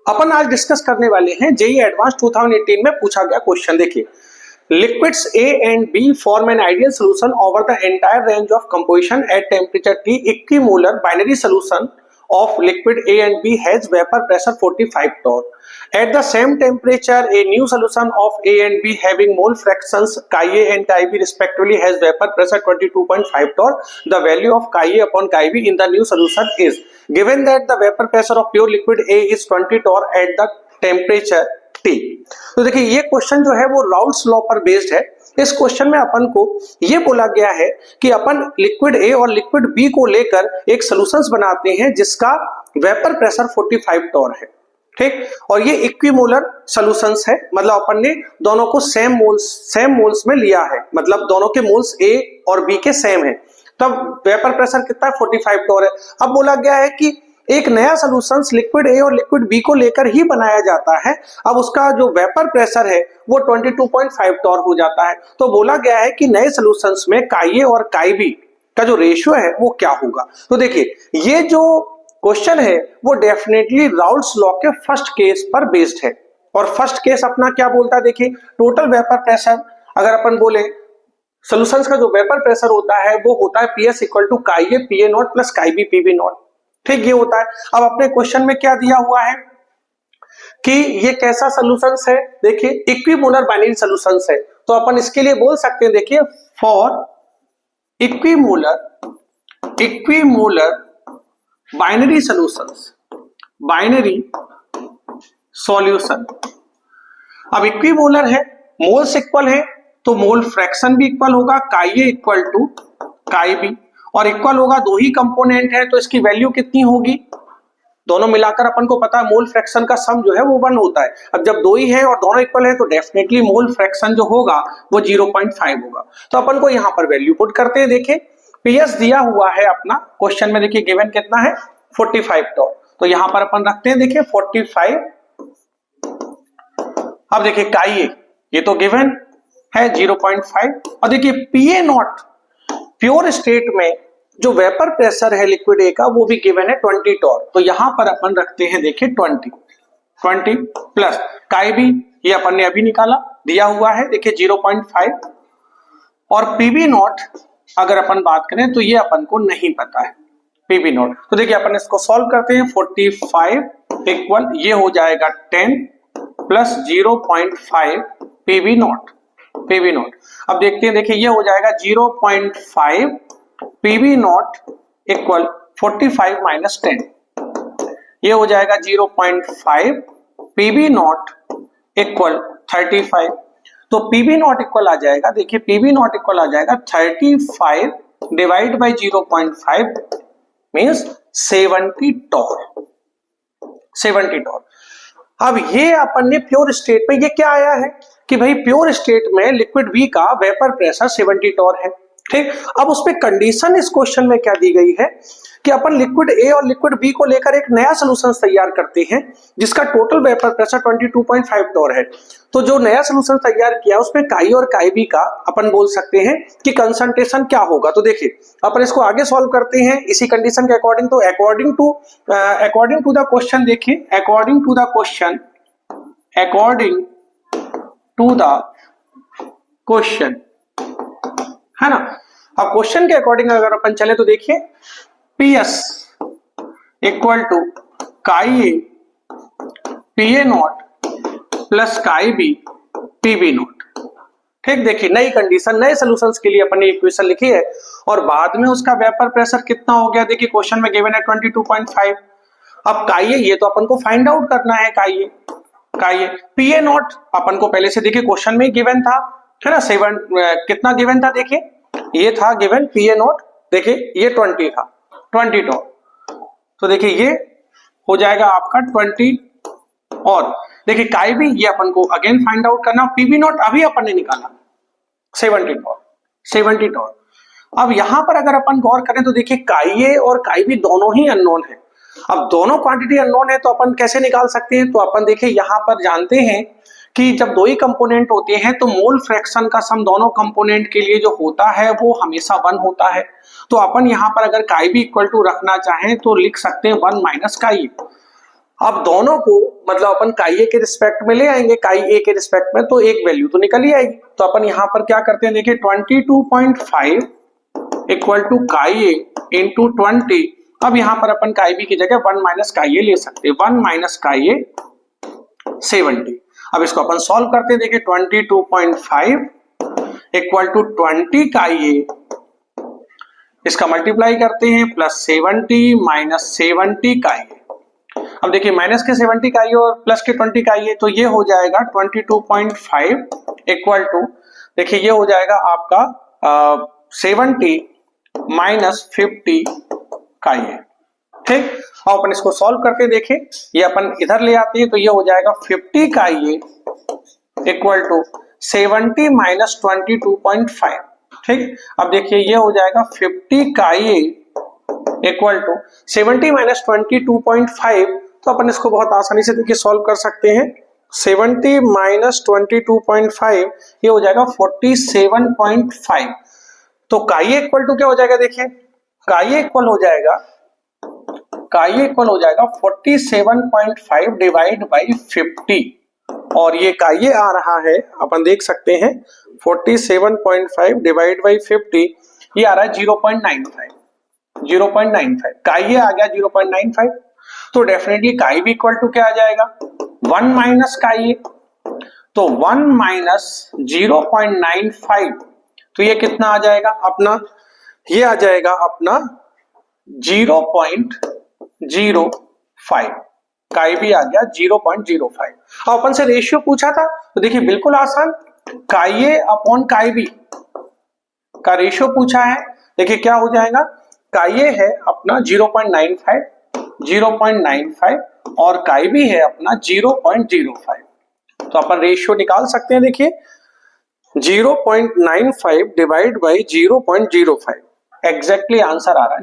अपन आज डिस्कस करने वाले हैं जेईई एडवांस 2018 में पूछा गया क्वेश्चन। देखिए, liquids A and B form an ideal solution over the entire range of composition at temperature T. Equimolar binary solution of liquid A and B has vapor pressure 45 torr. At the same temperature, a new solution of A and B having mole fractions chi A and chi B respectively has vapor pressure 22.5 torr. The value of chi A upon chi B in the new solution is given that the vapor pressure of pure liquid A is 20 torr at the temperature T. तो देखिए, ये question जो है वो Raoult's law पर based है। इस question में अपन को ये बोला गया है कि अपन लिक्विड ए और लिक्विड बी को लेकर एक सॉल्यूशंस बनाते हैं जिसका वेपर प्रेशर 45 टॉर है, ठीक। और ये इक्विमोलर सॉल्यूशंस है, मतलब अपन ने दोनों को सेम मोल्स में लिया है, मतलब दोनों के मोल्स ए और बी के सेम है, तब वेपर प्रेशर कितना है 45 टॉर है। अब बोला गया है कि एक नया सॉल्यूशंस लिक्विड ए और लिक्विड बी को लेकर ही बनाया जाता है। अब उसका जो वेपर प्रेशर है वो 22.5 टॉर हो जाता है। तो बोला गया है कि नए सॉल्यूशंस में काई ए और काई बी का जो रेशियो है वो क्या होगा। तो देखिए, ये जो क्वेश्चन है वो डेफिनेटली राउल्स लॉ के फर्स्ट केस पर बेस्ड है। और फर्स्ट केस अपना क्या बोलता है, देखिए, टोटल वेपर प्रेशर अगर अपन बोले सॉल्यूशंस का जो वेपर प्रेशर होता है वो होता है PS equal to chi A PA nought plus chi B PB nought, ठीक, ये होता है। अब अपने क्वेश्चन में क्या दिया हुआ है कि ये कैसा सॉल्यूशंस है, देखिए इक्विमोलर बाइनरी सॉल्यूशंस है। तो अपन इसके लिए बोल सकते हैं, देखिए, फॉर इक्विमोलर बाइनरी सॉल्यूशन। अब इक्विमोलर है, मोल्स इक्वल है, तो मोल फ्रैक्शन भी इक्वल होगा, काई ए इक्वल टू काई बी, और इक्वल होगा, दो ही कंपोनेंट है तो इसकी वैल्यू कितनी होगी, दोनों मिलाकर अपन को पता है मोल फ्रैक्शन का सम जो है वो 1 होता है। अब जब दो ही है और दोनों इक्वल है तो डेफिनेटली मोल फ्रैक्शन जो होगा वो 0.5 होगा। तो अपन को यहाँ पर वैल्यू पुट करते हैं। देखिए, PS दिया हुआ है अपना क्वेश्चन में, देखिए गिवन कितना है 45 टॉर, तो यहाँ पर अपन रखते हैं, देखिए 45। अब देखिए काई ए ये तो गिवन है 0.5, और देखिए PA नॉट प्योर स्टेट में जो वेपर प्रेशर है लिक्विड ए का वो भी गिवन है 20 टॉर, तो यहां पर अपन रखते हैं, देखिए 20 प्लस काई बी ये अपन ने अभी निकाला दिया हुआ है, देखिए 0.5, और PB नॉट अगर अपन बात करें तो ये अपन को नहीं पता है PB नॉट। तो देखिए अपन इसको सॉल्व करते हैं, 45 इक्वल ये हो जाएगा 10 प्लस 0.5 PB नॉट। अब देखते हैं, देखिए ये हो जाएगा 0.5 PB नॉट इक्वल 45 माइनस 10, ये हो जाएगा 0.5 PB नॉट इक्वल 35। तो PB नॉट इक्वल आ जाएगा, देखिए PB नॉट इक्वल आ जाएगा 35 डिवाइड बाई 0.5 मीन्स 70 टॉर। अब ये अपन ने प्योर स्टेट में ये क्या आया है कि भाई प्योर स्टेट में लिक्विड बी का वेपर प्रेशर 70 टॉर है, ठीक। अब उस पे कंडीशन इस क्वेश्चन में क्या दी गई है कि अपन लिक्विड ए और लिक्विड बी को लेकर एक नया सॉल्यूशन तैयार करते हैं जिसका टोटल वेपर प्रेशर 22.5 टॉर है। तो जो नया सॉल्यूशन तैयार किया उसमें काई और काई बी का अपन बोल सकते हैं कि कंसंट्रेशन क्या होगा। तो देखिए अपन इसको आगे सॉल्व करते हैं इसी कंडीशन के अकॉर्डिंग। तो अकॉर्डिंग टू द क्वेश्चन, देखिए अकॉर्डिंग टू द क्वेश्चन है ना। अब क्वेश्चन के अकॉर्डिंग अगर अपन चले तो देखिए PS equal to chi A PA nought plus chi B PB nought, ठीक। देखिए नई कंडीशन, नए सॉल्यूशंस के लिए अपन ने इक्वेशन लिखी है और बाद में उसका वेपर प्रेशर कितना हो गया, देखिए क्वेश्चन में गिवन है 22.5। अब काई ए ये तो अपन को फाइंड आउट करना है, काई ए PA नॉट अपन को पहले से देखिए क्वेश्चन में गिवन था, है ना, 7 कितना गिवन था, देखिए ये था गिवन PA नॉट, देखिए ये 20 था, 20 टॉर। तो देखिए ये हो जाएगा आपका 20, और देखिए काई बी ये अपन को अगेन फाइंड आउट करना, PB नॉट अभी अपन ने निकाला 70 टॉर। अब यहां पर अगर अपन गौर करें तो देखिए काई ए और काई बी दोनों ही अननोन है। अब दोनों क्वांटिटी अननोन है तो अपन कैसे निकाल सकते हैं, तो अपन देखिए यहां पर जानते हैं कि जब दो ही कंपोनेंट होते हैं तो मोल फ्रैक्शन का सम दोनों कंपोनेंट के लिए जो होता है वो हमेशा 1 होता है। तो अपन यहाँ पर अगर काई बी इक्वल टू रखना चाहें तो लिख सकते हैं 1 माइनस काई। अब दोनों को मतलब अपन काई ए के रिस्पेक्ट में ले आएंगे, काई ए के रिस्पेक्ट में, तो एक वैल्यू तो निकल ही आएगी। तो अपन यहां पर क्या करते हैं, देखिए 22.5 equal to chi A into 20। अब यहां पर अपन काई बी की जगह 1 माइनस काई ए ले सकते हैं, 1 माइनस काई ए 70। अब इसको अपन सॉल्व करते हैं, देखिए 22.5 इक्वल टू 20 काई ए, इसका मल्टीप्लाई करते हैं प्लस 70 माइनस 70 काई ए। अब देखिए माइनस के 70 का आइए और प्लस के 20 का आइए, तो ये हो जाएगा 22.5 इक्वल टू, देखिए ये हो जाएगा आपका 70 माइनस 50 का आइए। ठीक, अब अपन इसको सॉल्व करके देखें, ये अपन इधर ले आते हैं तो ये हो जाएगा 50 का आइए इक्वल टू 70 माइनस 22.5। ठीक, अब देखिए ये हो जाएगा 50 का आइए इक्वल टू 70 माइनस 22.5। तो अपन इसको बहुत आसानी से देखिए सॉल्व कर सकते हैं। 70 माइनस 22.5 ये हो जाएगा 47.5। तो काई इक्वल टू क्या हो जाएगा, देखिए काई इक्वल हो जाएगा 47.5 डिवाइड बाई 50, और ये काई आ रहा है अपन देख सकते हैं 47.5 डिवाइड बाई 50, ये आ रहा है 0.95। काई आ गया 0.95, तो डेफिनेटली काई भी इक्वल टू क्या आ जाएगा 1 माइनस काई, तो 1 माइनस 0.95, तो ये कितना आ जाएगा अपना, ये आ जाएगा अपना 0.05। काई भी आ गया 0.05। अब अपन से रेशियो पूछा था, तो देखिए बिल्कुल आसान, काई ए अपॉन काई बी का रेशियो पूछा है। देखिए क्या हो जाएगा, काई ए है अपना 0.95 और काई बी है अपना 0.05। तो अपन रेशियो निकाल सकते हैं, देखिए 0.95 डिवाइड बाई 0.05, एग्जैक्टली आंसर आ रहा है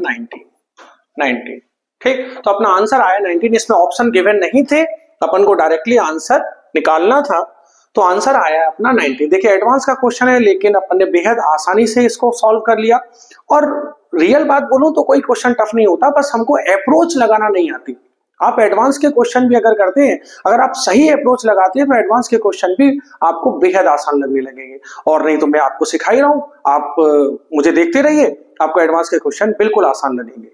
90। ठीक, तो अपना आंसर आया 19। इसमें ऑप्शन गिवन नहीं थे, अपन को डायरेक्टली आंसर निकालना था, तो आंसर आया अपना 90। देखिए एडवांस का क्वेश्चन है, लेकिन अपन ने बेहद आसानी से इसको सॉल्व कर लिया। और रियल बात बोलूं तो कोई क्वेश्चन टफ नहीं होता, बस हमको अप्रोच लगाना नहीं आती। आप एडवांस के क्वेश्चन भी अगर करते हैं, अगर आप सही अप्रोच लगाते हैं, तो एडवांस के क्वेश्चन भी आपको बेहद आसान लगने लगेंगे। और नहीं तो मैं आपको सिखा ही रहा हूं, आप मुझे देखते रहिए, आपको एडवांस के क्वेश्चन बिल्कुल आसान लगेंगे।